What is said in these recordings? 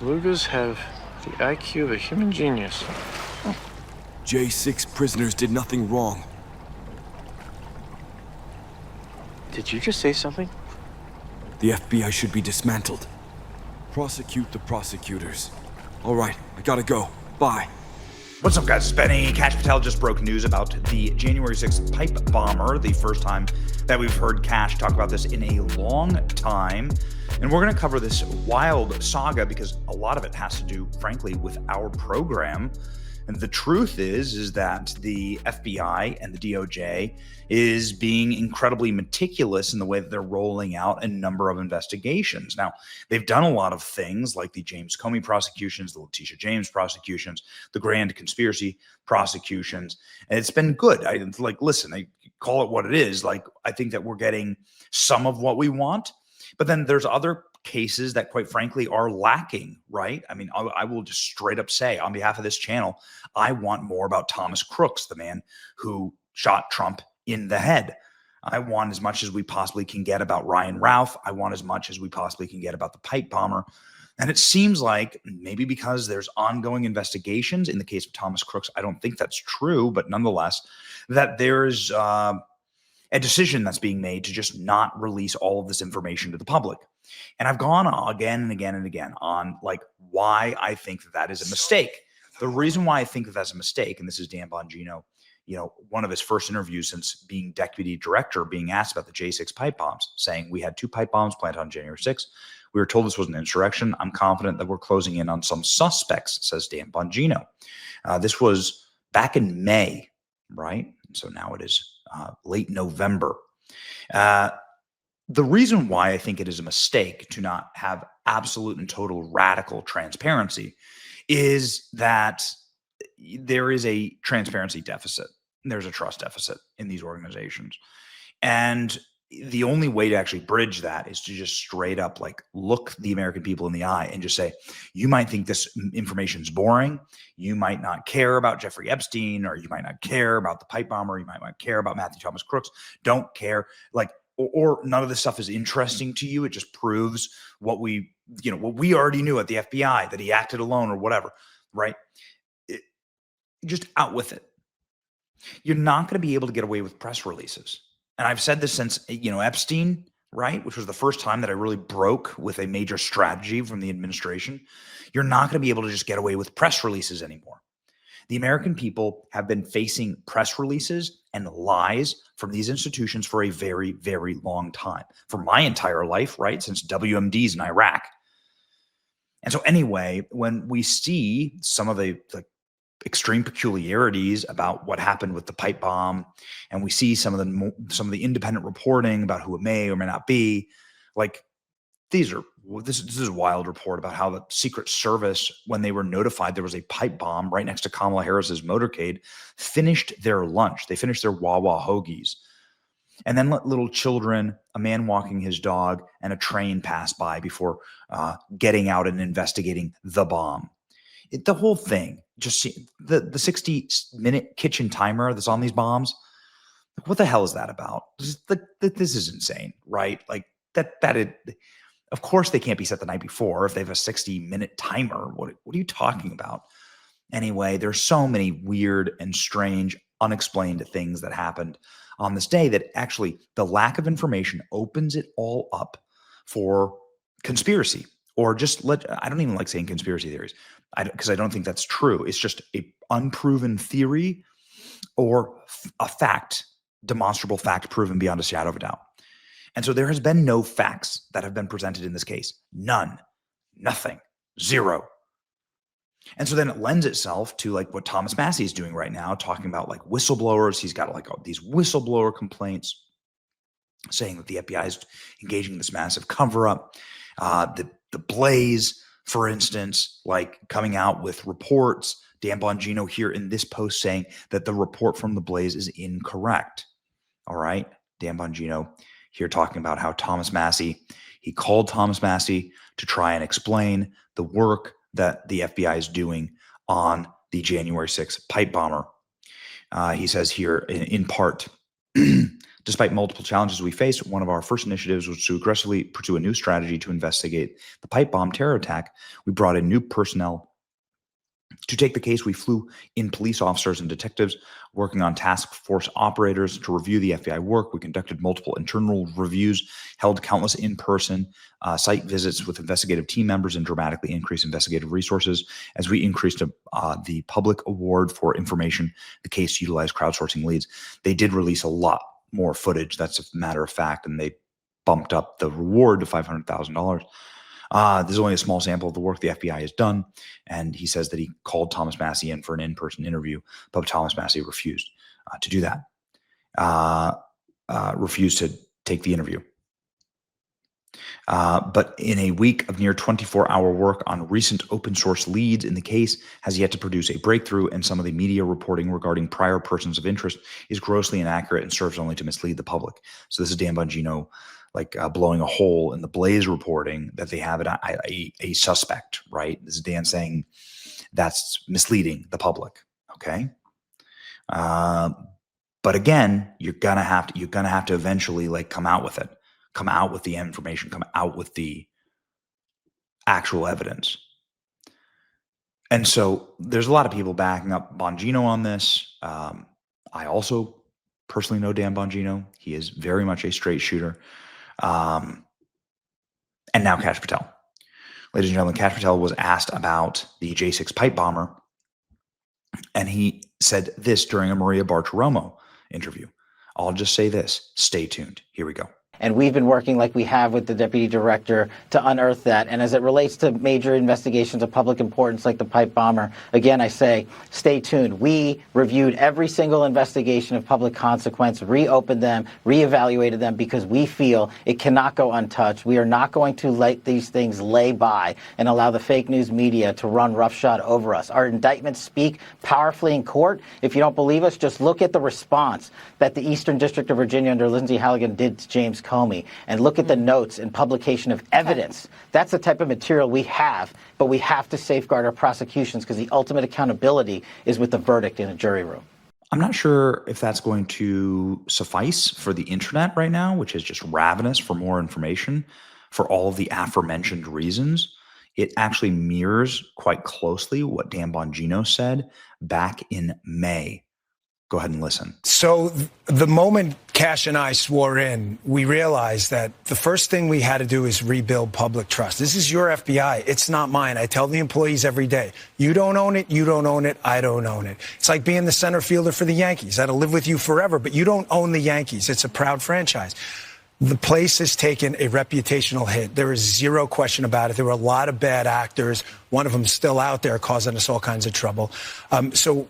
Lugas have the IQ of a human genius. J6 prisoners did nothing wrong. Did you just say something? The FBI should be dismantled. Prosecute the prosecutors. All right, I gotta go. Bye. What's up, guys? It's Benny. Kash Patel just broke news about the January 6th pipe bomber, the first time that we've heard Kash talk about this in a long time. And we're going to cover this wild saga because a lot of it has to do, frankly, with our program. And the truth is that the FBI and the DOJ is being incredibly meticulous in the way that they're rolling out a number of investigations. Now, they've done a lot of things like the James Comey prosecutions, the Letitia James prosecutions, the grand conspiracy prosecutions, and it's been good. I call it what it is. I think that we're getting some of what we want, but then there's other cases that, quite frankly, are lacking, right? I mean, I will just straight up say on behalf of this channel, I want more about Thomas Crooks, the man who shot Trump in the head. I want as much as we possibly can get about Ryan Ralph. I want as much as we possibly can get about the pipe bomber. And it seems like maybe because there's ongoing investigations in the case of Thomas Crooks, I don't think that's true, but nonetheless, that there's a decision that's being made to just not release all of this information to the public. And I've gone again and again and again on why I think that is a mistake. The reason why I think that that's a mistake, and this is Dan Bongino, one of his first interviews since being deputy director, being asked about the J6 pipe bombs, saying we had 2 pipe bombs planted on January 6th. We were told this was an insurrection. I'm confident that we're closing in on some suspects, says Dan Bongino. This was back in May, right? So now it is late November. The reason why I think it is a mistake to not have absolute and total radical transparency is that there is a transparency deficit. There's a trust deficit in these organizations. And the only way to actually bridge that is to just straight up look the American people in the eye and just say, you might think this information is boring. You might not care about Jeffrey Epstein, or you might not care about the pipe bomber. You might not care about Matthew Thomas Crooks. Don't care. Or none of this stuff is interesting to you. It just proves what we already knew at the FBI, that he acted alone or whatever, right? Just out with it. You're not going to be able to get away with press releases. And I've said this since, Epstein, right? Which was the first time that I really broke with a major strategy from the administration. You're not going to be able to just get away with press releases anymore. The American people have been facing press releases and lies from these institutions for a very, very long time. For my entire life, right? Since WMDs in Iraq. And so anyway, when we see some of the extreme peculiarities about what happened with the pipe bomb, and we see some of the independent reporting about who it may or may not be, this is a wild report about how the Secret Service, when they were notified there was a pipe bomb right next to Kamala Harris's motorcade, finished their lunch. They finished their Wawa hoagies and then let little children, a man walking his dog, and a train pass by before getting out and investigating the bomb. The whole thing, just see the 60-minute kitchen timer that's on these bombs. What the hell is that about? This is insane, right? Of course they can't be set the night before if they have a 60-minute timer. What are you talking about? Anyway, there's so many weird and strange, unexplained things that happened on this day that actually the lack of information opens it all up for conspiracy. Or I don't even like saying conspiracy theories because I don't think that's true. It's just a unproven theory or a fact, demonstrable fact proven beyond a shadow of a doubt. And so there has been no facts that have been presented in this case. None, nothing, zero. And so then it lends itself to what Thomas Massie is doing right now, talking about whistleblowers. He's got all these whistleblower complaints saying that the FBI is engaging in this massive cover up. The Blaze, for instance, coming out with reports. Dan Bongino here in this post saying that the report from the Blaze is incorrect. All right. Dan Bongino here talking about how he called Thomas Massie to try and explain the work that the FBI is doing on the January 6th pipe bomber. He says here in part, Despite multiple challenges we faced, one of our first initiatives was to aggressively pursue a new strategy to investigate the pipe bomb terror attack. We brought in new personnel to take the case. We flew in police officers and detectives working on task force operators to review the FBI work. We conducted multiple internal reviews, held countless in-person site visits with investigative team members, and dramatically increased investigative resources. As we increased the public award for information, the case utilized crowdsourcing leads. They did release a lot more footage, that's a matter of fact, and they bumped up the reward to $500,000. This is only a small sample of the work the FBI has done. And he says that he called Thomas Massey in for an in-person interview, but Thomas Massey refused to do that, refused to take the interview. But in a week of near 24-hour work on recent open source leads in the case, has yet to produce a breakthrough, and some of the media reporting regarding prior persons of interest is grossly inaccurate and serves only to mislead the public. So this is Dan Bongino blowing a hole in the Blaze reporting that they have a suspect, right? This is Dan saying that's misleading the public. Okay. But again, you're gonna have to eventually come out with it, come out with the information, come out with the actual evidence. And so there's a lot of people backing up Bongino on this. I also personally know Dan Bongino. He is very much a straight shooter. And now Kash Patel. Ladies and gentlemen, Kash Patel was asked about the J6 pipe bomber, and he said this during a Maria Bartiromo interview. I'll just say this. Stay tuned. Here we go. And we've been working like we have with the deputy director to unearth that. And as it relates to major investigations of public importance like the pipe bomber, again, I say, stay tuned. We reviewed every single investigation of public consequence, reopened them, reevaluated them, because we feel it cannot go untouched. We are not going to let these things lay by and allow the fake news media to run roughshod over us. Our indictments speak powerfully in court. If you don't believe us, just look at the response that the Eastern District of Virginia under Lindsey Halligan did to James Comey, and look at the notes and publication of evidence. That's the type of material we have, but we have to safeguard our prosecutions because the ultimate accountability is with the verdict in a jury room. I'm not sure if that's going to suffice for the internet right now, which is just ravenous for more information for all of the aforementioned reasons. It actually mirrors quite closely what Dan Bongino said back in May. Go ahead and listen. So the moment Kash and I swore in, we realized that the first thing we had to do is rebuild public trust. This is your FBI. It's not mine. I tell the employees every day, you don't own it, you don't own it, I don't own it. It's like being the center fielder for the Yankees. That'll live with you forever, but you don't own the Yankees. It's a proud franchise. The place has taken a reputational hit. There is zero question about it. There were a lot of bad actors. One of them still out there causing us all kinds of trouble. So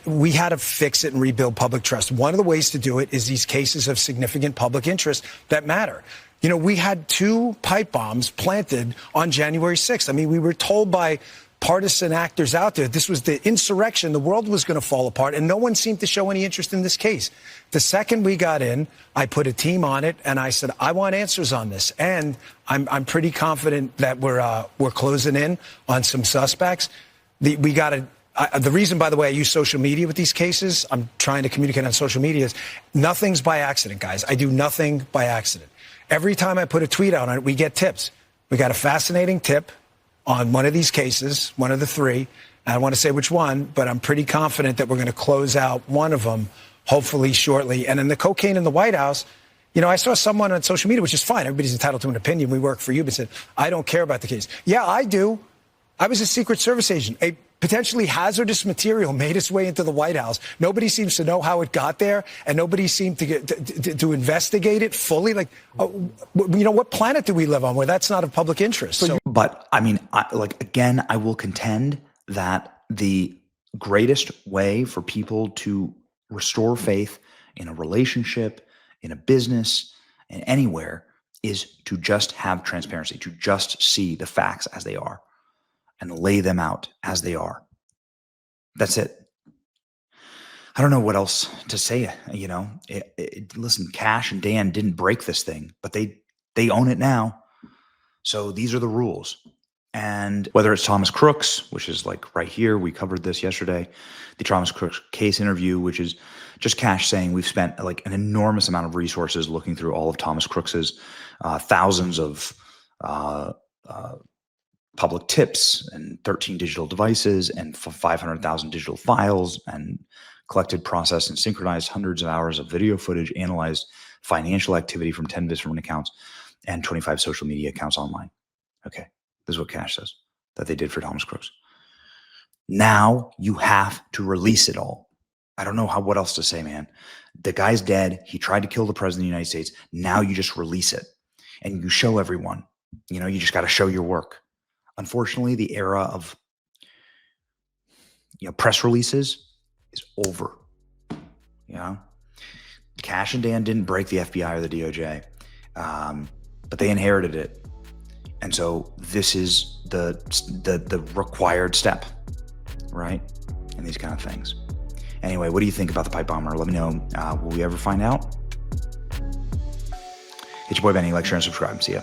we had to fix it and rebuild public trust. One of the ways to do it is these cases of significant public interest that matter. You know, we had 2 pipe bombs planted on January 6th. I mean, we were told by partisan actors out there this was the insurrection, the world was going to fall apart, and no one seemed to show any interest in this case. The second we got in, I put a team on it, and I said, I want answers on this. And I'm pretty confident that we're closing in on some suspects. We got to. The reason, by the way, I use social media with these cases, I'm trying to communicate on social media, is nothing's by accident, guys. I do nothing by accident. Every time I put a tweet out on it, we get tips. We got a fascinating tip on one of these cases, one of the 3. I don't want to say which one, but I'm pretty confident that we're going to close out one of them, hopefully shortly. And in the cocaine in the White House, you know, I saw someone on social media, which is fine. Everybody's entitled to an opinion. We work for you, but said, I don't care about the case. Yeah, I do. I was a Secret Service agent. A potentially hazardous material made its way into the White House. Nobody seems to know how it got there, and nobody seemed to investigate it fully. Like, you know, what planet do we live on where that's not of public interest? So, but I mean, again, I will contend that the greatest way for people to restore faith in a relationship, in a business, and anywhere is to just have transparency, to just see the facts as they are and lay them out as they are. That's it. I don't know what else to say. You know, listen, Kash and Dan didn't break this thing, but they own it now. So these are the rules. And whether it's Thomas Crooks, which is like right here, we covered this yesterday, the Thomas Crooks case interview, which is just Kash saying we've spent like an enormous amount of resources looking through all of Thomas Crooks's thousands of public tips and 13 digital devices and 500,000 digital files, and collected, processed, and synchronized hundreds of hours of video footage, analyzed financial activity from 10 different accounts and 25 social media accounts online. Okay, this is what Kash says that they did for Thomas Crooks. Now you have to release it all. I don't know what else to say, man. The guy's dead. He tried to kill the president of the United States. Now you just release it and you show everyone. You just got to show your work. Unfortunately, the era of press releases is over. Kash and Dan didn't break the FBI or the DOJ, but they inherited it, and so this is the required step, right? And these kind of things. Anyway, what do you think about the pipe bomber? Let me know. Will we ever find out? It's your boy Benny. Like, share, and subscribe. See ya.